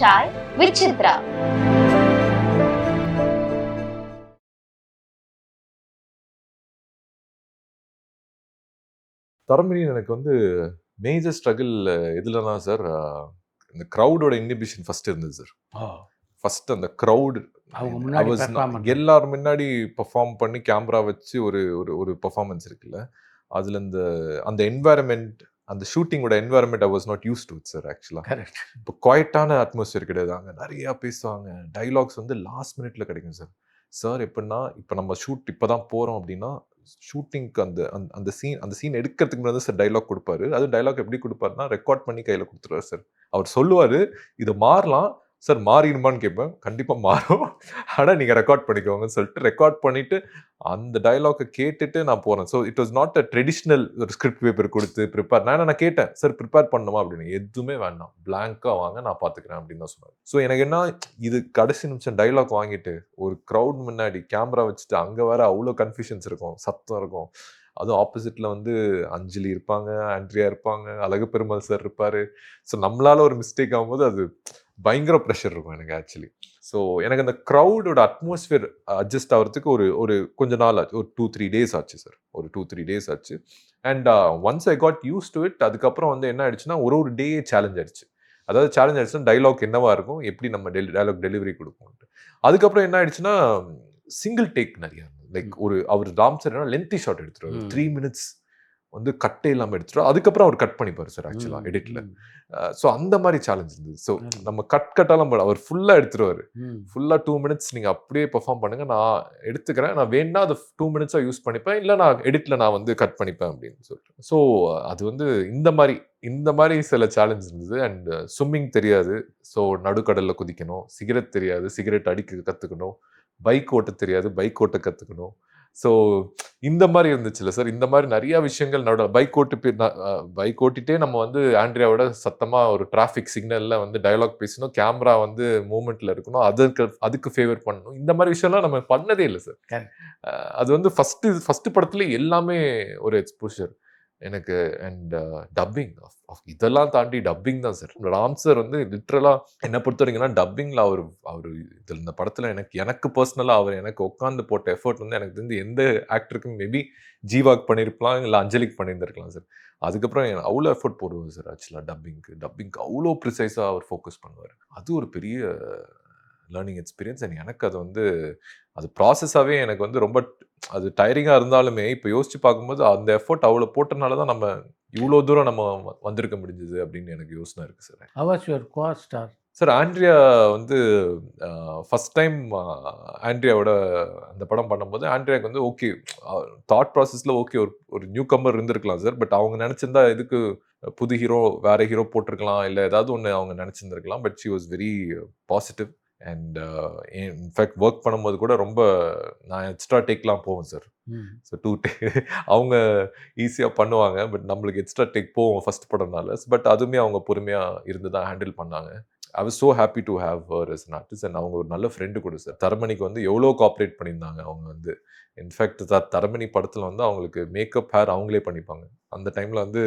by Vichitra. Taramani எனக்கு வந்து major struggle எதுலனா sir, இந்த க்ரௌடோட இன்ஹிபிஷன் ஃபர்ஸ்ட் இருந்தது சார். ஃபர்ஸ்ட் அந்த க்ரௌட் எல்லாரும் முன்னாடி பெர்ஃபார்ம் பண்ணி கேமரா வச்சு ஒரு ஒரு ஒரு பெர்ஃபார்மன்ஸ் இருக்குல்ல, அதுல அந்த என்வாயர்மெண்ட், அந்த ஷூட்டிங்கோட environment I was not used to it sir. Actually இப்போ குவைட்டான அட்மாஸ்பியர் கிடையாது. அங்கே நிறைய பேசுவாங்க, டைலாக்ஸ் வந்து லாஸ்ட் மினிட்ல கிடைக்கும் சார். சார் எப்படின்னா, இப்போ நம்ம ஷூட் இப்போதான் போறோம் அப்படின்னா, ஷூட்டிங்க்கு அந்த சீன் எடுக்கிறதுக்கு முன்னாடி சார் டைலாக் கொடுப்பாரு. அது டைலாக் எப்படி கொடுப்பாருன்னா, ரெக்கார்ட் பண்ணி கையில் கொடுத்துருவாரு சார். அவர் சொல்லுவார், இது மாறலாம் சார். மாறிடுமான்னு கேட்பேன். கண்டிப்பாக மாறும், ஆனால் நீங்கள் ரெக்கார்ட் பண்ணிக்கோங்கன்னு சொல்லிட்டு ரெக்கார்ட் பண்ணிட்டு அந்த டைலாக்கை கேட்டுட்டு நான் போகிறேன். So it was not a traditional ஒரு ஸ்கிரிப்ட் பேப்பர் கொடுத்து ப்ரிப்பேர். நான் கேட்டேன், சார் ப்ரிப்பேர் பண்ணணுமா அப்படின்னு. எதுவுமே வேண்டாம், பிளாங்காக வாங்க, நான் பார்த்துக்கிறேன் அப்படின்னு தான் சொன்னார். ஸோ எனக்கு என்ன, இது கடைசி நிமிஷம் டைலாக் வாங்கிட்டு ஒரு க்ரௌட் முன்னாடி கேமரா வச்சுட்டு, அங்கே வேற அவ்வளோ கன்ஃபியூஷன்ஸ் இருக்கும், சத்தம் இருக்கும். அதுவும் ஆப்போசிட்டில் வந்து அஞ்சலி இருப்பாங்க, ஆண்ட்ரியா இருப்பாங்க, அழகு பெருமாள் சார் இருப்பார். ஸோ நம்மளால ஒரு மிஸ்டேக் ஆகும்போது அது பயங்கர ப்ரெஷர் இருக்கும் எனக்கு ஆக்சுவலி. ஸோ எனக்கு அந்த க்ரௌடோட அட்மாஸ்பியர் அட்ஜஸ்ட் ஆகிறதுக்கு ஒரு கொஞ்ச நாள் ஆச்சு. ஒரு 2-3 டேஸ் ஆச்சு சார். ஒரு 2-3 டேஸ் ஆச்சு. And once I got use to it, அதுக்கப்புறம் வந்து என்ன ஆயிடுச்சுன்னா, ஒரு டே சேலஞ்ச் ஆயிடுச்சு. அதாவது சேலஞ்ச் ஆயிடுச்சுன்னா, டைலாக் என்னவா இருக்கும், எப்படி நம்ம டைலாக் டெலிவரி கொடுப்போம். அதுக்கப்புறம் என்ன ஆயிடுச்சுன்னா, சிங்கிள் டேக் நிறைய லைக் அவர் ராம் சார் லென்த்தி ஷாட் எடுத்துருவாரு. 3 minutes வந்து கட்டே இல்லாமல் எடுத்துருவார். அதுக்கப்புறம் அவர் கட் பண்ணிப்பார் சார் ஆக்சுவலாக எடிட்டில். ஸோ அந்த மாதிரி சேலஞ்ச் இருந்தது. ஸோ நம்ம கட்டாலாம் அவர் ஃபுல்லாக எடுத்துருவார். ஃபுல்லாக 2 minutes நீங்கள் அப்படியே பெர்ஃபார்ம் பண்ணுங்க, நான் எடுத்துக்கிறேன், நான் வேணா அது 2 minutes யூஸ் பண்ணிப்பேன், இல்லை நான் எடிட்டில் நான் வந்து கட் பண்ணிப்பேன் அப்படின்னு சொல்லிட்டு. ஸோ அது வந்து இந்த மாதிரி சில சேலஞ்ச் இருந்தது. அண்ட் ஸ்விம்மிங் தெரியாது, ஸோ நடுக்கடலில் குதிக்கணும். சிகரெட் தெரியாது, சிகரெட் அடிக்க கற்றுக்கணும். பைக் ஓட்ட தெரியாது, பைக் ஓட்ட கற்றுக்கணும். ஸோ இந்த மாதிரி இருந்துச்சுல்ல சார். இந்த மாதிரி நிறைய விஷயங்கள் பைக் ஓட்டிட்டே நம்ம வந்து ஆண்ட்ரியாவோட சத்தமா ஒரு டிராஃபிக் சிக்னல்ல வந்து டயலாக் பேசணும், கேமரா வந்து மூவ்மெண்ட்ல இருக்கணும், அதுக்கு ஃபேவர் பண்ணணும். இந்த மாதிரி விஷயம்லாம் நம்ம பண்ணதே இல்லை சார். அது வந்து ஃபர்ஸ்ட் படத்துல எல்லாமே ஒரு எக்ஸ்போஷர் எனக்கு. அண்ட் டப்பிங், இதெல்லாம் தாண்டி டப்பிங் தான் சார். ராம் சார் வந்து லிட்ரலா என்ன பொறுத்த வரைக்கும்னா, டப்பிங்ல அவர் இந்த படத்துல எனக்கு பர்சனலா அவர் எனக்கு உட்காந்து போட்ட எஃபர்ட் வந்து எனக்கு தெரிஞ்சு எந்த ஆக்டருக்கும் மேபி ஜீவாக்கு பண்ணியிருக்கலாம், இல்லை அஞ்சலிக்கு பண்ணியிருந்திருக்கலாம் சார். அதுக்கப்புறம் அவ்வளோ எஃபர்ட் போடுவார் சார் ஆக்சுவலாக டப்பிங்க்கு அவ்வளோ ப்ரிசைஸாக அவர் ஃபோக்கஸ் பண்ணுவார். அது ஒரு பெரிய லேர்னிங் எக்ஸ்பீரியன்ஸ். அண்ட் எனக்கு அது வந்து அது ப்ராசஸாகவே எனக்கு வந்து ரொம்ப அது டயரிங்காக இருந்தாலுமே, இப்போ யோசிச்சு பார்க்கும்போது அந்த எஃபர்ட் அவ்வளோ போட்டனால தான் நம்ம இவ்வளோ தூரம் நம்ம வந்திருக்க முடிஞ்சது அப்படின்னு எனக்கு யோசனை இருக்கு sir. How was your co-star? Sir Andrea வந்து ஃபர்ஸ்ட் டைம் ஆண்ட்ரியாவோட அந்த படம் பண்ணும்போது ஆண்ட்ரியாவுக்கு வந்து ஓகே, தாட் ப்ராசஸில் ஓகே, ஒரு நியூ கம்மர் இருந்திருக்கலாம் சார். பட் அவங்க நினச்சிருந்தா இதுக்கு புது ஹீரோ, வேற ஹீரோ போட்டிருக்கலாம், இல்லை ஏதாவது ஒன்று அவங்க நினச்சிருந்துருக்கலாம். But she was very positive. And in fact work பண்ணும்போது கூட ரொம்ப நான் எக்ஸ்ட்ரா டேக்லாம் போவேன் சார். ஸோ அவங்க ஈஸியாக பண்ணுவாங்க, பட் நம்மளுக்கு எக்ஸ்ட்ரா டேக் போவோம் ஃபர்ஸ்ட் படம்னால. பட் அதுவுமே அவங்க பொறுமையாக இருந்து தான் ஹேண்டில் பண்ணாங்க. I was so happy to have her as an artist. And அவங்க ஒரு நல்ல ஃப்ரெண்டு கூட சார். தரமணிக்கு வந்து எவ்வளோ கோஆப்ரேட் பண்ணியிருந்தாங்க அவங்க வந்து. இன்ஃபேக்ட் தரமணி படத்தில் வந்து அவங்களுக்கு மேக்கப், ஹேர் அவங்களே பண்ணிப்பாங்க. அந்த டைமில் வந்து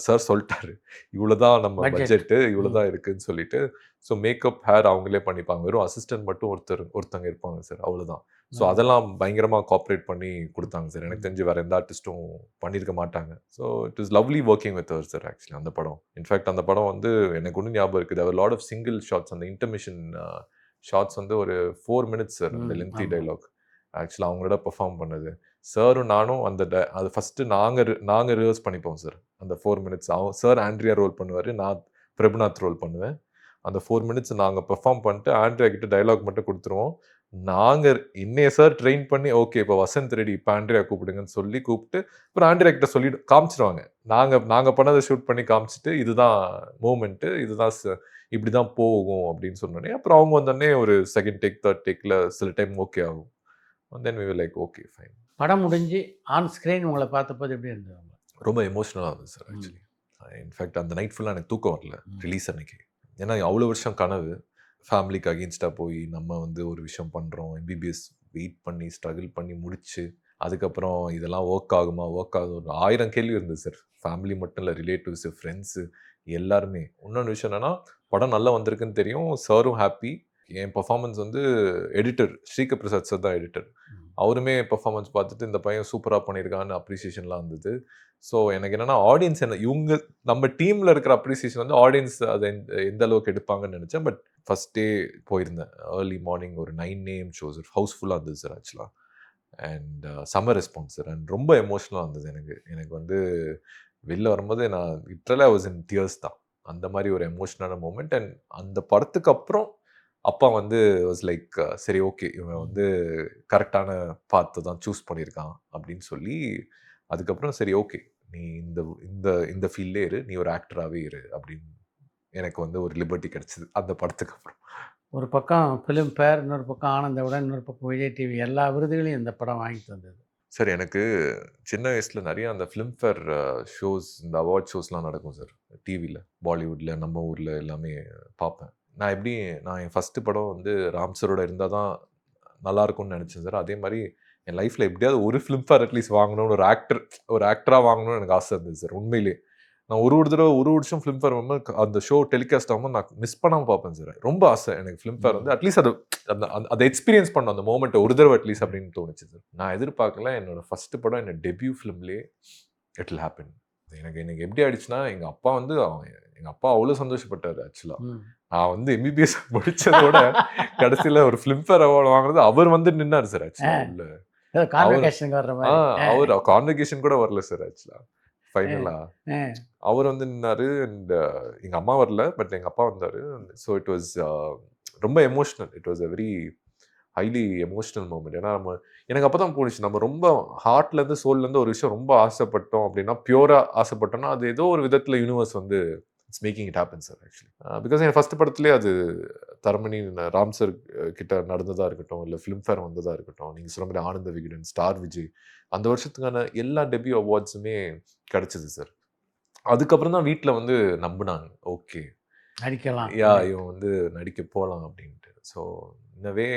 சார் சொல்லிட்டாரு, இவ்வளோதான் நம்ம பட்ஜெட்டு, இவ்வளோதான் இருக்குன்னு சொல்லிட்டு. ஸோ மேக்கப், ஹேர் அவங்களே பண்ணிப்பாங்க. வெறும் அசிஸ்டன்ட் மட்டும் ஒருத்தங்க இருப்பாங்க சார், அவ்வளோதான். ஸோ அதெல்லாம் பயங்கரமாக கோஆப்ரேட் பண்ணி கொடுத்தாங்க சார். எனக்கு தெரிஞ்சு வேறு எந்த ஆர்டிஸ்ட்டும் பண்ணியிருக்க மாட்டாங்க. So it is lovely working with her sir actually அந்த படம். இன்ஃபேக்ட் அந்த படம் வந்து எனக்கு ஒன்றும் ஞாபகம் இருக்குது, அவர் லாட் ஆஃப் சிங்கிள் ஷாட்ஸ், அந்த இன்டர்மிஷன் ஷாட்ஸ் வந்து ஒரு 4 minutes சார். அந்த லென்த்தி டைலாக் ஆக்சுவலாக அவங்களோட பெர்ஃபார்ம் பண்ணது. சாரும் நானும் அது ஃபஸ்ட்டு நாங்கள் ரிவர்ஸ் பண்ணிப்போம் சார். அந்த 4 minutes சார் ஆண்ட்ரியா ரோல் பண்ணுவார், நான் பிரபுநாத் ரோல் பண்ணுவேன். அந்த 4 minutes நாங்கள் பெர்ஃபார்ம் பண்ணிட்டு ஆண்ட்ரியா கிட்ட டைலாக் மட்டும் கொடுத்துருவோம். நாங்கள் என்னைய சார் ட்ரெயின் பண்ணி, ஓகே இப்போ வசந்த் ரெடி, இப்போ ஆண்ட்ரியா கூப்பிடுங்கன்னு சொல்லி கூப்பிட்டு அப்புறம் ஆண்ட்ரியா கிட்ட சொல்லி காமிச்சிருவாங்க. நாங்கள் பண்ணதை ஷூட் பண்ணி காமிச்சிட்டு, இதுதான் மூமெண்ட்டு, இதுதான் இப்படி தான் போகும் அப்படின்னு சொன்னோடனே, அப்புறம் அவங்க வந்தோடனே ஒரு செகண்ட் டேக், தேர்ட் டேக்கில் சில டைம் ஓகே ஆகும். Then we were like okay fine. படம் முடிஞ்சு ஆன் ஸ்க்ரீன் உங்களை பார்த்தபோது எப்படி இருந்தது? ரொம்ப எமோஷனலாக இருந்தது சார் ஆக்சுவலி. இன்ஃபேக்ட் அந்த நைட் ஃபுல்லாக எனக்கு தூக்கம் வரல ரிலீஸ் அன்னைக்கு. ஏன்னா அவ்வளோ வருஷம் கனவு, ஃபேமிலிக்கு அகெயின்ஸ்டாக போய் நம்ம வந்து ஒரு விஷயம் பண்ணுறோம், எம்பிபிஎஸ் வெயிட் பண்ணி ஸ்ட்ரகிள் பண்ணி முடிச்சு அதுக்கப்புறம் இதெல்லாம் ஒர்க் ஆகுமா, ஒர்க் ஆகுது, ஒரு 1000 கேள்வி இருந்தது சார். ஃபேமிலி மட்டும் இல்லை, ரிலேட்டிவ்ஸு, ஃப்ரெண்ட்ஸு எல்லாருமே. இன்னொன்று விஷயம் என்னன்னா, படம் நல்லா வந்திருக்குன்னு தெரியும். சாரும் ஹாப்பி. என் பெர்ஃபார்மன்ஸ் வந்து எடிட்டர் ஸ்ரீகர் பிரசாத் சார் தான் எடிட்டர். அவருமே பெர்ஃபார்மன்ஸ் பார்த்துட்டு இந்த பையன் சூப்பராக பண்ணியிருக்கான்னு அப்ரிசியேஷன்லாம் இருந்தது. ஸோ எனக்கு என்னன்னா, ஆடியன்ஸ் என்ன இவங்க நம்ம டீமில் இருக்கிற அப்ரிசியேஷன் வந்து ஆடியன்ஸ் அதை எந்த அளவுக்கு எடுப்பாங்கன்னு நினச்சேன். பட் ஃபர்ஸ்ட் டே போயிருந்தேன். ஏர்லி மார்னிங் ஒரு 9 AM ஷோஸ் ஹவுஸ்ஃபுல்லாக இருந்தது சார் ஆக்சுவலாக. And summer response sir. And ரொம்ப எமோஷ்னலாக இருந்தது எனக்கு. எனக்கு வந்து வெளில வரும்போது நான் லிட்ரலா ஐ வாஸ் இன் டியர்ஸ் தான். அந்த மாதிரி ஒரு எமோஷனலான மூமெண்ட். அண்ட் அந்த படத்துக்கு அப்புறம் அப்பா வந்து வாஸ் லைக் சரி ஓகே இவன் வந்து கரெக்டான பாத்தை தான் சூஸ் பண்ணியிருக்கான் அப்படின்னு சொல்லி, அதுக்கப்புறம் சரி ஓகே நீ இந்த இந்த இந்த ஃபீல்ட்லே இரு, நீ ஒரு ஆக்டராகவே இரு அப்படின்னு எனக்கு வந்து ஒரு லிபர்ட்டி கிடைச்சிது அந்த படத்துக்கு அப்புறம். ஒரு பக்கம் ஃபிலிம் ஃபேர், இன்னொரு பக்கம் ஆனந்தவிடன், இன்னொரு பக்கம் விஜய் டிவி, எல்லா விருதுகளையும் இந்த படம் வாங்கி தந்தது. சார் எனக்கு சின்ன வயசில் நிறைய அந்த ஃபிலிம்ஃபேர் ஷோஸ், இந்த அவார்ட் ஷோஸ்லாம் நடக்கும் சார் டிவியில். பாலிவுட்டில், நம்ம ஊரில் எல்லாமே பார்ப்பேன். நான் எப்படி என் ஃபஸ்ட்டு படம் வந்து ராம் சரோட இருந்தால் தான் நல்லாயிருக்கும்னு நினச்சேன் சார். அதே மாதிரி என் லைஃப்பில் எப்படியாவது ஒரு ஃபிலிம்ஃபேர் அட்லீஸ்ட் வாங்கணும்னு ஒரு ஆக்டராக வாங்கணும்னு எனக்கு ஆசை இருந்தது சார். உண்மையிலே நான் ஒரு தடவை ஒரு வருஷம் ஃபிலிம்ஃபேர் வந்து அந்த ஷோ டெலிகாஸ்ட் ஆகும்போது நான் மிஸ் பண்ணாமல் பார்ப்பேன் சார். ரொம்ப ஆசை எனக்கு ஃபிலிம்ஃபேர் வந்து அட்லீஸ்ட் அதை எக்ஸ்பீரியன்ஸ் பண்ணணும் அந்த மூமெண்ட்டை ஒரு தடவை அட்லீஸ்ட் அப்படின்னு தோணுச்சு சார். நான் எதிர்பார்க்கல. என்னோட ஃபர்ஸ்ட் படம் என்னோட டெபியூ ஃபிலிம்லேயே இட் வில் ஹேப்பன். எனக்கு எப்படி ஆயிடுச்சுன்னா, எங்கள் அப்பா அவ்வளோ சந்தோஷப்பட்டார் ஆக்சுவலாக. நான் வந்து எம்பிபிஎஸ் முடிச்சதோட கடைசியில் ஒரு ஃபிலிம்ஃபேர் அவார்டு வாங்குறது அவர் வந்து நின்னார் சார் ஆக்சுவலாக. அவர் கான்வெகேஷன் கூட வரல சார் ஆக்சுவலாக. ஃபைனலா அவர் வந்து நின்னாரு. அண்ட் எங்க அம்மா வரல, பட் எங்க அப்பா வந்தாரு. ஸோ இட் வாஸ் ரொம்ப emotional. It was a very highly emotional moment. ஏன்னா எனக்கு அப்போ தான் போணுச்சு, நம்ம ரொம்ப ஹார்ட்லேருந்து சோல்லேருந்து ஒரு விஷயம் ரொம்ப ஆசைப்பட்டோம் அப்படின்னா, பியூராக ஆசைப்பட்டோம்னா அது ஏதோ ஒரு விதத்தில் யூனிவர்ஸ் வந்து it's making it happen sir actually. Because என் ஃபர்ஸ்ட் படத்துலேயே அது தரமணி ராம் சார் கிட்ட நடந்ததாக இருக்கட்டும், இல்லை ஃபிலிம்ஃபேர் வந்ததாக இருக்கட்டும், நீங்கள் சொல்ல மாதிரி ஆனந்த விகடன், ஸ்டார் விஜய், அந்த வருஷத்துக்கான எல்லா டெபியூ அவார்ட்ஸுமே கிடச்சிது சார். அதுக்கப்புறம் தான் வீட்டில் வந்து நம்பினாங்க, ஓகே நடிக்கலாம், இவன் வந்து நடிக்க போகலாம் அப்படின்ட்டு. So in a way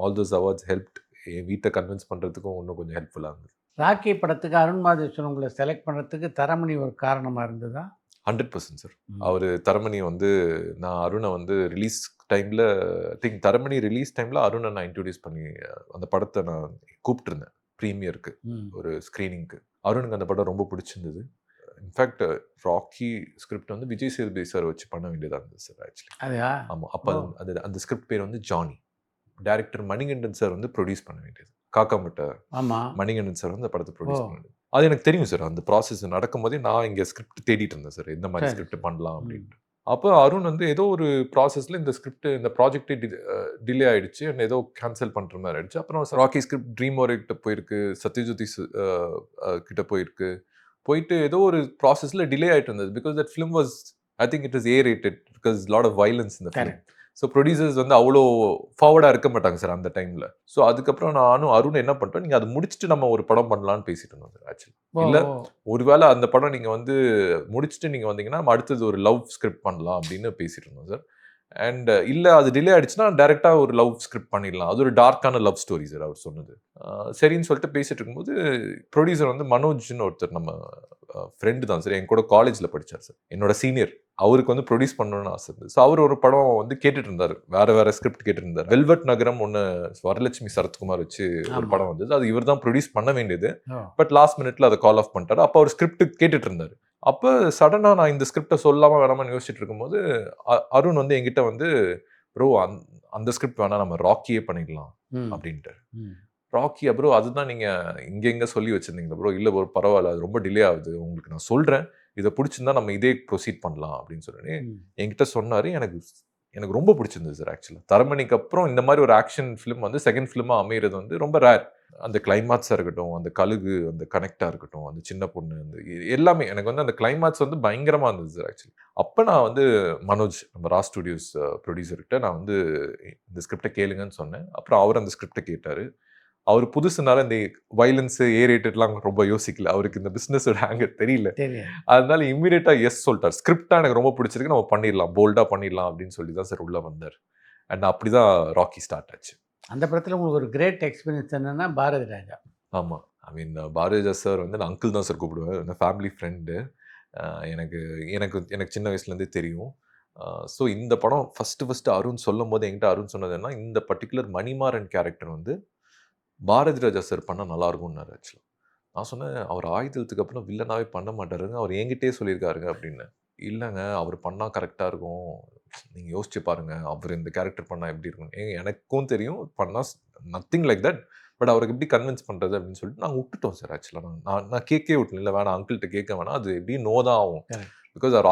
all those awards helped என் வீட்டை கன்வின்ஸ் பண்ணுறதுக்கும் இன்னும் கொஞ்சம் ஹெல்ப்ஃபுல்லாக இருந்தது. ராக்கி படத்துக்கு அருண் மாதேஸ்வரன் உங்களை செலக்ட் பண்ணுறதுக்கு தரமணி ஒரு காரணமாக இருந்ததா? 100% சார். அவர் தரமணி வந்து நான் அருணை வந்து ரிலீஸ் டைமில் தரமணி ரிலீஸ் டைமில் அருணை நான் இன்ட்ரடியூஸ் பண்ணி அந்த படத்தை நான் கூப்பிட்டுருந்தேன் ப்ரீமியருக்கு, ஒரு ஸ்க்ரீனிங்க்கு. அருணுக்கு அந்த படம் ரொம்ப பிடிச்சிருந்தது. இன்ஃபேக்ட் ராக்கி ஸ்கிரிப்ட் வந்து விஜய் சேதுபதி சார் வச்சு பண்ண வேண்டியதாக இருந்தது சார் ஆக்சுவலி. ஆமாம், அப்போ அந்த ஸ்கிரிப்ட் பேர் வந்து ஜானி. டைரக்டர் மணிகண்டன் சார் வந்து ப்ரொடியூஸ் பண்ண வேண்டியது. காக்காமட்ட மணிகண்டன் சார் வந்து அந்த படத்தை ப்ரொடியூஸ் பண்ண வேண்டியது. அது எனக்கு தெரியும் சார். அந்த ப்ராசஸ் நடக்கும்போதே நான் இங்கே ஸ்கிரிப்ட் தேடிட்டு இருந்தேன் சார், எந்த மாதிரி ஸ்கிரிப்ட் பண்ணலாம் அப்படின்ட்டு. அப்போ அருண் வந்து ஏதோ ஒரு ப்ராசஸில் இந்த ப்ராஜெக்டே டிலே ஆகிடுச்சு, அண்ட் ஏதோ கேன்சல் பண்ணுற மாதிரி ஆகிடுச்சு. அப்புறம் ராக்கி ஸ்கிரிப்ட் ட்ரீம் கிட்ட போயிருக்கு, சத்யஜோதி கிட்ட போயிட்டு ஏதோ ஒரு ப்ராசஸில் டிலே ஆகிட்டு இருந்தது. Because that film was, I think it is A-rated because lot of violence இந்த ஃபிலிம். ஸோ ப்ரொடியூசர்ஸ் வந்து அவ்வளோ ஃபார்வர்டாக இருக்க மாட்டாங்க சார் அந்த டைமில். ஸோ அதுக்கப்புறம் நானும் அருண் என்ன பண்ணிட்டோம், நீங்கள் அதை முடிச்சுட்டு நம்ம ஒரு படம் பண்ணலான்னு பேசிட்டு இருந்தோம் சார் ஆக்சுவலி. இல்லை ஒருவேளை அந்த படம் நீங்கள் வந்து முடிச்சுட்டு நீங்கள் வந்தீங்கன்னா நம்ம அடுத்தது ஒரு லவ் ஸ்கிரிப்ட் பண்ணலாம் அப்படின்னு பேசிட்டு இருந்தோம் சார். அண்ட் இல்லை அது டிலே ஆகிடுச்சுன்னா டேரெக்டாக ஒரு லவ் ஸ்கிரிப்ட் பண்ணிடலாம், அது ஒரு டார்க்கான லவ் ஸ்டோரி சார் அவர் சொன்னது. சரின்னு சொல்லிட்டு பேசிட்டு இருக்கும்போது ப்ரொடியூசர் வந்து மனோஜ்னு ஒருத்தர், நம்ம ஃப்ரெண்டு தான் சார், என் கூட காலேஜில் படித்தார் சார், என்னோட சீனியர். அவருக்கு வந்து ப்ரொடியூஸ் பண்ணணும்னு ஆசை இருந்தது. ஸோ அவர் ஒரு படம் வந்து கேட்டுட்டு இருந்தார், வேற ஸ்கிரிப்ட் கேட்டுட்டு இருந்தார். வெல்வெட் நகரம் ஒன்று வரலட்சுமி சரத்குமார் வச்சு ஒரு படம் வந்தது. அது இவர் தான் ப்ரொடியூஸ் பண்ண வேண்டியது. பட் லாஸ்ட் மினிட்ல அதை கால் ஆஃப் பண்ணிட்டாரு. அப்போ அவர் ஸ்கிரிப்ட் கேட்டுட்டு இருந்தார். அப்போ சடனாக நான் இந்த ஸ்கிரிப்டை சொல்லாமல் வேணாமான்னு யோசிச்சுட்டு இருக்கும்போது அருண் வந்து என்கிட்ட வந்து, ப்ரோ அந்த ஸ்கிரிப்ட் வேணா நம்ம ராக்கியே பண்ணிடலாம் அப்படின்ட்டு. ராக்கி ப்ரோ அதுதான் நீங்கள் இங்கே சொல்லி வச்சுருந்தீங்க ப்ரோ. இல்லை ப்ரோ பரவாயில்ல, அது ரொம்ப டிலே ஆகுது, உங்களுக்கு நான் சொல்கிறேன், இதை பிடிச்சிருந்தா நம்ம இதே ப்ரொசீட் பண்ணலாம் அப்படின்னு சொல்லி என்கிட்ட சொன்னார். எனக்கு ரொம்ப பிடிச்சிருந்தது சார் ஆக்சுவலாக. தரமணிக்கு அப்புறம் இந்த மாதிரி ஒரு ஆக்ஷன் ஃபிலிம் வந்து செகண்ட் ஃபிலிமாக அமைகிறது வந்து ரொம்ப ரேர். அந்த கிளைமாக்ஸாக இருக்கட்டும், அந்த கழுகு, அந்த கனெக்டாக இருக்கட்டும், அந்த சின்ன பொண்ணு, அந்த எல்லாமே எனக்கு வந்து அந்த கிளைமாக்ஸ் வந்து பயங்கரமாக இருந்தது சார் ஆக்சுவலி. அப்போ நான் வந்து மனோஜ், நம்ம ரா ஸ்டுடியோஸ் ப்ரொடியூசர்கிட்ட நான் வந்து இந்த ஸ்கிரிப்டை கேளுங்கன்னு சொன்னேன். அப்புறம் அவர் அந்த ஸ்கிரிப்டை கேட்டார். அவர் புதுசுனால இந்த வயலன்ஸ் A-ratedலாம் ரொம்ப யோசிக்கல, அவருக்கு இந்த பிஸ்னஸோட ஆங்கர் தெரியல. அதனால இம்மீடியட்டா எஸ் சொல்லிட்டார். ஸ்கிரிப்டா எனக்கு ரொம்ப பிடிச்சிருக்கு, நம்ம பண்ணிடலாம், போல்டா பண்ணிடலாம் அப்படின்னு சொல்லி தான் சார் உள்ள வந்தார். அண்ட் அப்படிதான் ராக்கி ஸ்டார்ட் ஆச்சு. அந்த படத்தில் உங்களுக்கு ஒரு கிரேட் எக்ஸ்பீரியன்ஸ் என்னன்னா பாரதி ராஜா. ஆமாம், ஐ மீன் பாரதிராஜா சார் வந்து நான் அங்கிள் தான் சார் கூப்பிடுவேன். Family friend. எனக்கு எனக்கு எனக்கு சின்ன வயசுலேருந்தே தெரியும். ஸோ இந்த படம் ஃபஸ்ட்டு அருண் சொல்லும்போது என்கிட்ட அருண் சொன்னது என்ன, இந்த பர்ட்டிகுலர் மணிமாறன் கேரக்டர் வந்து பாரதி ராஜா சார் பண்ணா நல்லாயிருக்கும்னாரு ஆக்சுவலா. நான் சொன்னேன், "அவர் ஆயுதத்துக்கு அப்புறம் வில்லனாவே பண்ண மாட்டாருங்க. அவர் என்கிட்டயே சொல்லியிருக்காருங்க" அப்படின்னேன். "இல்லங்க, அவர் பண்ணா கரெக்ட்டா இருக்கும். நீங்க யோசிச்சு பாருங்க. அவர் இந்த கேரக்டர் பண்ணா எப்படி இருக்கும்?" எனக்கும் தெரியும் பண்ணா நத்திங் லைக் தட். பட் அவருக்கு எப்படி கன்வின்ஸ் பண்றது அப்படின்னு சொல்லிட்டு நாங்க விட்டுட்டோம் சார் ஆக்சுவலா. நான் நான் கேட்கவே விட்டேன். இல்ல வேணாம் அங்கிள்ட்ட கேட்க வேணாம். அது எப்படியும் நோ தான் ஆகும். பிகாஸ் அவர்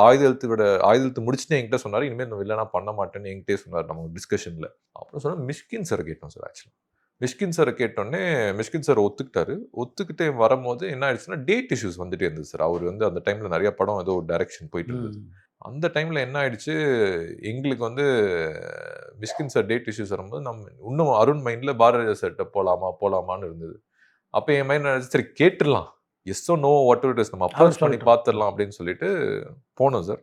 ஆயுதத்தை முடிச்சுட்டு என்கிட்ட சொன்னாரு. இனிமேல் நான் வில்லனா பண்ண மாட்டேன்னு என்கிட்டயே சொன்னாரு நம்ம டிஸ்கஷன்ல. அப்புறம் சொன்னா மிஷ்கின் சார் கேட்டோம் சார் ஆக்சுவலா. மிஷ்கின் சார கேட்டோனே, மிஷ்கின் சார் ஒத்துக்கிட்டாரு. ஒத்துக்கிட்டு வரும்போது என்ன ஆயிடுச்சுன்னா, டேட் இஷ்யூஸ் வந்துட்டே இருந்தது சார். அவரு வந்து அந்த டைம்ல நெறைய படம் ஏதோ டைரக்ஷன் போயிட்டு இருந்தது. அந்த டைம்ல என்ன ஆயிடுச்சு, எங்களுக்கு வந்து மிஷ்கின் சார் டேட் இஷ்யூஸ் வரும்போது, இன்னும் அருண் மைண்ட்ல பாரதிராஜா சார்ட்ட போலாமான்னு இருந்தது. அப்ப என் மைண்ட்ல நெனச்சு சரி கேட்டுறலாம். Yes or no whatever it is நம்ம அப்ரோச் பண்ணி பார்த்துரலாம் அப்படின்னு சொல்லிட்டு போனோம் சார்.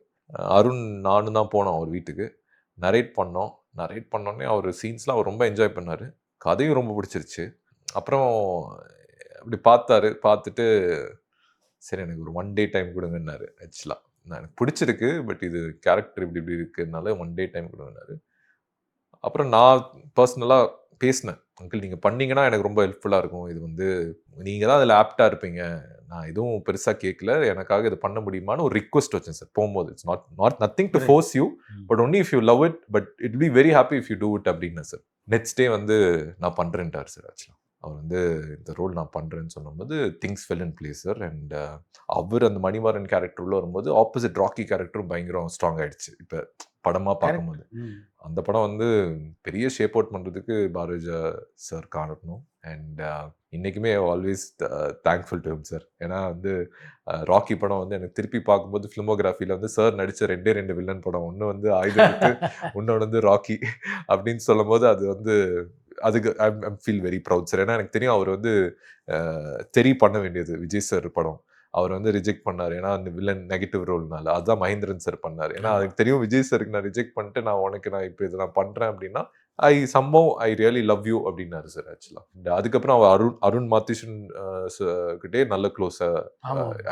அருண் நானும் தான் போனோம் அவர் வீட்டுக்கு. நரேட் பண்ணோம். நரேட் பண்ணோனே அவரு சீன்ஸ்லாம் அவர் ரொம்ப என்ஜாய் பண்ணாரு. கதையும் ரொம்ப பிடிச்சிருச்சு. அப்புறம் அப்படி பார்த்தாரு. பார்த்துட்டு, சரி எனக்கு ஒரு 1 டே டைம் குடுங்கன்னாரு ஆக்சுவலா. எனக்கு பிடிச்சிருக்கு. பட் இது கேரக்டர் இப்படி இப்படி இருக்குனால 1 டே டைம் குடுங்கன்னாரு. அப்புறம் நான் பர்சனலா பேசினேன். அங்கிள் நீங்க பண்ணீங்கன்னா எனக்கு ரொம்ப ஹெல்ப்ஃபுல்லா இருக்கும். இது வந்து நீங்க தான் அதில ஆப்ட்டா இருப்பீங்க. நான் எதுவும் பெருசா கேட்கல. எனக்காக இத பண்ண முடியுமான்னு ஒரு ரிக்வெஸ்ட் வச்சேன் சார் போம்போது. It's not nothing to force you. But only if you love it. But it will be very happy if you do it அப்டின்னேன் சார். நெக்ஸ்ட் டே வந்து நான் பண்றேன்ட்டாரு சார் ஆக்சுவலா. அவர் வந்து இந்த ரோல் நான் பண்றேன்னு சொன்னபோது things fell in place sir. And அவர் அந்த மணிமாறன் கேரக்டர் உள்ள வரும்போது ஆப்போசிட் ராக்கி கேரக்டரும் பயங்கரம் ஸ்ட்ராங் ஆயிடுச்சு. இப்ப படமா பார்க்கும்போது. அந்த படம் வந்து பெரிய ஷேப் அவுட் பண்றதுக்கு பாரதிராஜா சார் காரணம். அண்ட் இன்னைக்குமே always thankful to him sir. ஏன்னா வந்து ராக்கி படம் வந்து எனக்கு திருப்பி பார்க்கும்போது ஃபிலிமோகிராஃபில வந்து சார் நடிச்ச 2 வில்லன் படம். ஒண்ணு வந்து ஆயுதத்து, இன்னொன்னு வந்து ராக்கி அப்படின்னு சொல்லும்போது அது வந்து அதுக்கு I feel very proud sir. ஏன்னா எனக்கு தெரியும் அவர் வந்து தெரி பண்ண வேண்டியது விஜய் சார் படம். அவர் வந்து ரிஜெக்ட் பண்ணாரு. ஏன்னா அந்த வில்லன் நெகட்டிவ் ரோல்னால. அதுதான் மகேந்திரன் சார் பண்ணாரு. ஏன்னா அதுக்கு தெரியும் விஜய் சாருக்கு நான் ரிஜெக்ட் பண்ணிட்டு நான் இப்ப இத நான் பண்றேன் அப்படின்னா, ஐ ரியலி லவ் யூ அப்படின்னாரு சார் ஆக்சுவலா. அதுக்கப்புறம் அவர் அருண் மாத்தீஸ்வரன் கிட்டயே நல்ல க்ளோஸா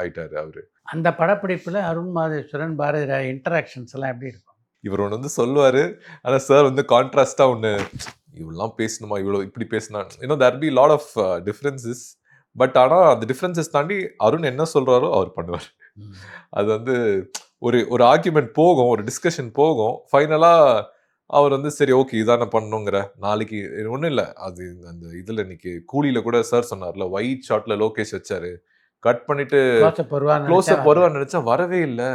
ஆயிட்டாரு அவரு. அந்த படப்பிடிப்புல அருண் மாதேஸ்வரன், பாரதிராஜா இன்டராக்ஷன்ஸ் எல்லாம் எப்படி இருக்கும்? இவர் ஒண்ணு வந்து சொல்லுவாரு. ஆனா சார் வந்து கான்ட்ராஸ்ட்டா ஒண்ணு இவ்வளவுலாம் பேசணுமா? இப்படி பேசினா there be lot of differences. But ஆனா அந்த டிஃபரன்ஸஸ் தாண்டி அருண் என்ன சொல்றாரோ அவர் பண்ணுவார். அது வந்து ஒரு ஆர்கியூமெண்ட் போகும், ஒரு டிஸ்கஷன் போகும். ஃபைனலா அவர் வந்து சரி ஓகே இதான பண்ணணுங்கிற நாளைக்கு ஒன்றும் இல்லை. அது அந்த இதுல இன்னைக்கு கூலியில கூட சார் சொன்னார்ல, ஒயிட் ஷாட்ல லோகேஷ் வச்சாரு. கட் பண்ணிட்டு க்ளோஸ்அப் வருவான்னு நினைச்சா வரவே இல்லை.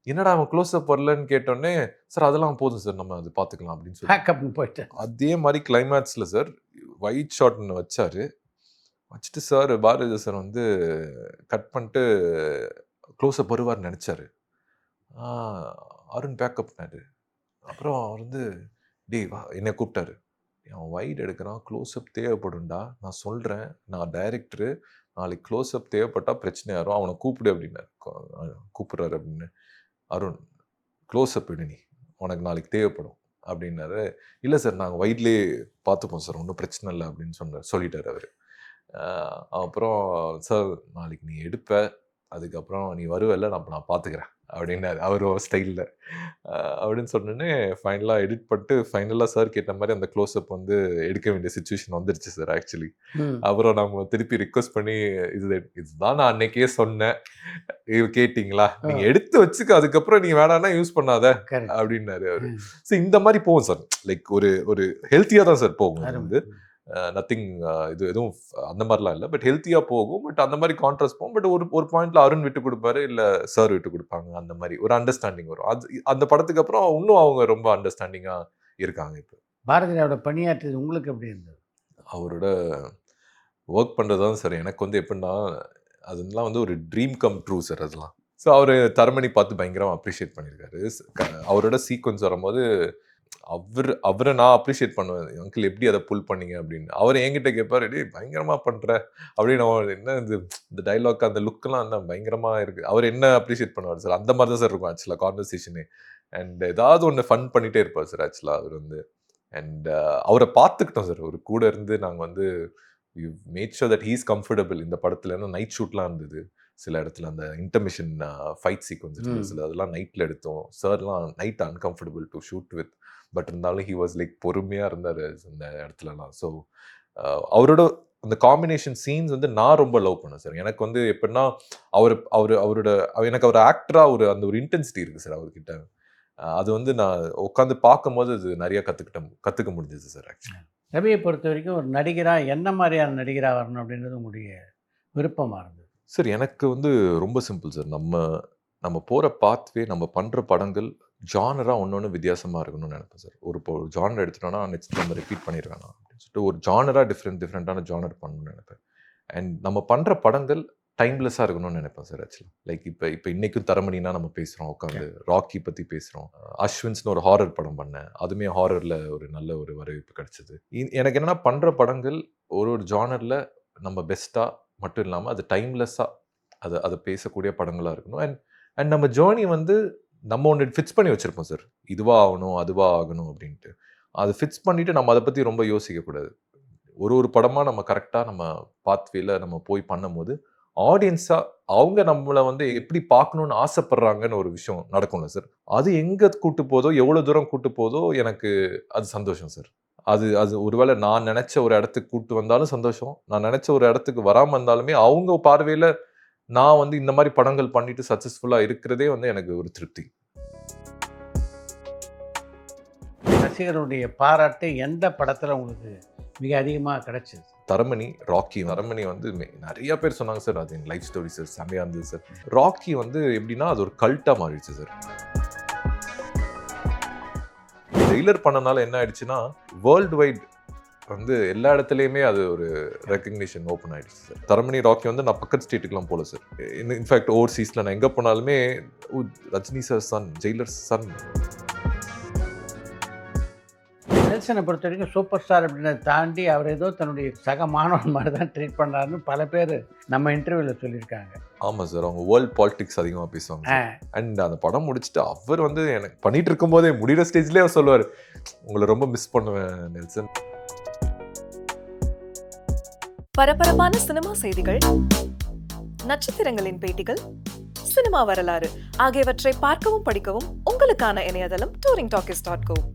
என்னடா அவன் க்ளோஸ்அப் வரலன்னு கேட்டோன்னே, சார் அதெல்லாம் போதும் சார் நம்ம அது பார்த்துக்கலாம் அப்படின்னு சொல்லி போயிட்டு அதே மாதிரி கிளைமேக்ஸ்ல சார் ஒயிட் ஷாட் ஒன்று வச்சாரு. வச்சுட்டு சார் பாரதிராஜா சார் வந்து கட் பண்ணிட்டு க்ளோஸ்அப் வருவார்னு நினைச்சாரு. அருண் பேக்கப்னாரு. அப்புறம் அவர் வந்து டேய் வா என்னை கூப்பிட்டாரு. அவன் வைட் எடுக்கிறான் க்ளோஸ்அப் தேவைப்படும்டா. நான் சொல்கிறேன் நான் டைரக்டரு நாளைக்கு க்ளோஸ்அப் தேவைப்பட்டா பிரச்சனையாயிரும். அவனை கூப்பிடு அப்படின்னாரு. கூப்பிட்றாரு அப்படின்னு. அருண் க்ளோஸ்அப் எடு நீ. உனக்கு நாளைக்கு தேவைப்படும் அப்படின்னாரு. இல்லை சார் நாங்கள் வைட்லேயே பார்த்துப்போம் சார் ஒன்றும் பிரச்சனை இல்லை அப்படின்னு சொல்லிட்டார் அவர். அப்புறம் சார் நாளைக்கு நீ எடுப்ப, அதுக்கப்புறம் நீ வருவல்ல நான் பார்த்துக்கிறேன் அப்படின்னாரு அவர் ஸ்டைலில். அப்படின்னு சொன்னோன்னே ஃபைனலாக எடிட் பண்ணிட்டு ஃபைனலாக சார் கேட்ட மாதிரி அந்த க்ளோஸ்அப் வந்து எடுக்க வேண்டிய சுச்சுவேஷன் வந்துருச்சு சார் ஆக்சுவலி. அப்புறம் நம்ம திருப்பி ரிக்வஸ்ட் பண்ணி இதுதான் நான் அன்னைக்கே சொன்னேன், கேட்டிங்களா, நீங்க எடுத்து வச்சுக்க, அதுக்கப்புறம் நீங்க வேணாம்னா யூஸ் பண்ணாத அப்படின்னாரு அவரு. ஸோ இந்த மாதிரி போகும் சார். லைக் ஒரு ஹெல்த்தியா தான் சார் போகும். அது வந்து நத்திங் இது எதுவும் அந்த மாதிரிலாம் இல்லை. பட் ஹெல்த்தியா போகும். பட் அந்த மாதிரி கான்ட்ராஸ்ட் போகும். பட் ஒரு பாயிண்ட்ல அருண் விட்டு கொடுப்பாரு, இல்ல சார் விட்டு கொடுப்பாங்க. அந்த மாதிரி ஒரு அண்டர்ஸ்டாண்டிங் வரும். அந்த படத்துக்கு அப்புறம் இன்னும் அவங்க ரொம்ப அண்டர்ஸ்டாண்டிங்கா இருக்காங்க இப்போ. பாரதியாரோட பணியாற்றியது உங்களுக்கு எப்படி இருந்தது? அவரோட ஒர்க் பண்றது தான் சார் எனக்கு வந்து எப்படின்னா, அதெல்லாம் வந்து ஒரு ட்ரீம் கம் ட்ரூ சார் அதெல்லாம். ஸோ அவரு தரமணி பார்த்து பயங்கரமா அப்ரிஷியேட் பண்ணியிருக்காரு. அவரோட சீக்வன்ஸ் வரும்போது அவரை நான் அப்ரிஷியேட் பண்ணுவேன். அங்கிள் எப்படி அதை புல் பண்ணீங்க அப்படின்னு. அவர் என்கிட்ட கேட்பாரு, டேய் பயங்கரமா பண்ற அப்படின்னு. என்ன இந்த டைலாக் அந்த லுக்கெல்லாம் என்ன பயங்கரமா இருக்கு. அவர் என்ன அப்ரிஷியேட் பண்ணுவார் சார். அந்த மாதிரி தான் சார் இருக்கும் ஆக்சுவலா கான்வர்சேஷனே. அண்ட் ஏதாவது ஒன்று ஃபன் பண்ணிட்டே இருப்பார் சார் ஆக்சுவலா அவர் வந்து. அண்ட் அவரை பார்த்துக்கிட்டோம் சார். ஒரு கூட இருந்து நாங்கள் வந்து you mat sure that he's comfortable இந்த படத்தில். ஏன்னா நைட் ஷூட்லாம் இருந்தது சில இடத்துல, அந்த இன்டர்மிஷன் ஃபைட் சீக்வன்ஸ் இருந்தது, அதெல்லாம் நைட்டில் எடுத்தோம். சார்லாம் night uncomfortable to shoot with. But இருந்தாலும் ஹி வாஸ் லைக் பொறுமையாக இருந்தார் அந்த இடத்துலலாம். ஸோ அவரோட அந்த காம்பினேஷன் சீன்ஸ் வந்து நான் ரொம்ப லவ் பண்ணேன் சார். எனக்கு வந்து எப்படின்னா எனக்கு அவர் ஆக்டராக அந்த ஒரு இன்டென்சிட்டி இருக்குது சார் அவர்கிட்ட. அது வந்து நான் உட்காந்து பார்க்கும்போது அது நிறைய கற்றுக்க முடிஞ்சது சார். ஆக்சுவலி ரவியை பொறுத்த வரைக்கும் ஒரு நடிகராக என்ன மாதிரியான நடிகராக வரணும் அப்படின்றது உங்களுடைய விருப்பமாக இருந்தது? சார் எனக்கு வந்து ரொம்ப சிம்பிள் சார். நம்ம போகிற பாத்வே, நம்ம பண்ணுற படங்கள் ஜானராக ஒன்று வித்தியாசமாக இருக்கணும்னு நினைப்பேன் சார். ஒரு ஜானர் எடுத்துட்டோன்னா நெக்ஸ்ட் நம்ம ரிப்பீட் பண்ணிடுவேன் அப்படின்னு சொல்லிட்டு ஒரு ஜானராக டிஃப்ரெண்ட்டான ஜானர் பண்ணணும்னு நினைப்பேன். அண்ட் நம்ம பண்ணுற படங்கள் டைம்லெஸ்ஸாக இருக்கணும்னு நினைப்பேன் சார். ஆக்சுவலி லைக் இப்போ இன்றைக்கும் தரமணினா நம்ம பேசுகிறோம், உட்காந்து ராக்கி பற்றி பேசுகிறோம். அஸ்வின்ஸ்னு ஒரு ஹாரர் படம் பண்ணேன், அதுவுமே ஹாரரில் ஒரு நல்ல ஒரு வரவேற்பு கிடச்சிது. எனக்கு என்னென்னா பண்ணுற படங்கள் ஒரு ஜானரில் நம்ம பெஸ்ட்டாக மட்டும் இல்லாமல் அது டைம்லெஸ்ஸாக அதை பேசக்கூடிய படங்களாக இருக்கணும். அண்ட் நம்ம ஜேர்னி வந்து நம்ம ஒன்று ஃபிக்ஸ் பண்ணி வச்சுருப்போம் சார், இதுவாக ஆகணும் அதுவாக ஆகணும் அப்படின்ட்டு. அதை ஃபிக்ஸ் பண்ணிவிட்டு நம்ம அதை பற்றி ரொம்ப யோசிக்கக்கூடாது. ஒரு படமாக நம்ம கரெக்டாக நம்ம பாத்வேல நம்ம போய் பண்ணும்போது ஆடியன்ஸாக அவங்க நம்மளை வந்து எப்படி பார்க்கணுன்னு ஆசைப்படுறாங்கன்னு ஒரு விஷயம் நடக்கும்ல சார். அது எங்கே கூட்டு போதோ, எவ்வளோ தூரம் கூட்டு போதோ எனக்கு அது சந்தோஷம் சார். அது ஒருவேளை நான் நினச்ச ஒரு இடத்துக்கு கூட்டு வந்தாலும் சந்தோஷம், நான் நினச்ச ஒரு இடத்துக்கு வராமல் இருந்தாலுமே அவங்க பார்வையில் நான் வந்து இந்த மாதிரி படங்கள் பண்ணிட்டு சக்ஸஸ்ஃபுல்லாக இருக்கிறதே வந்து எனக்கு ஒரு திருப்தி. ரசிகருடைய பாராட்டு எந்த படத்தில் உங்களுக்கு மிக அதிகமாக கிடைச்சது? தரமணி, ராக்கி. தரமணி வந்து நிறைய பேர் சொன்னாங்க சார், அது லைஃப் ஸ்டோரி சார், செம்மையாக இருந்தது சார். ராக்கி வந்து எப்படின்னா அது ஒரு கல்ட்டாக மாறிடுச்சு சார். ட்ரெய்லர் பண்ணனால என்ன ஆயிடுச்சுன்னா வேர்ல்டு வைட் வந்து எல்லா இடத்துலையுமே அது ஒரு ரெக்கக்னிஷன் ஓப்பன் ஆகிடுச்சு சார். தரமணி, ராக்கி வந்து நான் பக்கத்து ஸ்டேட்டுக்கெலாம் போகல சார். இன்ஃபேக்ட் ஓவர்சீஸில் நான் எங்கே போனாலுமே Rajini sir son, Jailer son. நெல்சனை பொறுத்த வரைக்கும் சூப்பர் ஸ்டார் அப்படின்றத தாண்டி அவர் ஏதோ தன்னுடைய சக மாணவன் மாதிரி தான் ட்ரீட் பண்ணுறாருன்னு பல பேர் நம்ம இன்டர்வியூவில் சொல்லியிருக்காங்க. ஆமாம் சார், அவங்க வேர்ல்ட் பாலிடிக்ஸ் அதிகமாக பேசுவாங்க. அண்ட் அந்த படம் முடிச்சுட்டு அவர் வந்து எனக்கு பண்ணிட்டு இருக்கும்போதே முடிகிற ஸ்டேஜ்லேயே அவர் சொல்லுவார், உங்களை ரொம்ப மிஸ் பண்ணுவேன் நெல்சன். பரபரப்பான சினிமா செய்திகள், நட்சத்திரங்களின் பேட்டிகள், சினிமா வரலாறு ஆகியவற்றை பார்க்கவும் படிக்கவும் உங்களுக்கான இணையதளம் touringtalkies.co.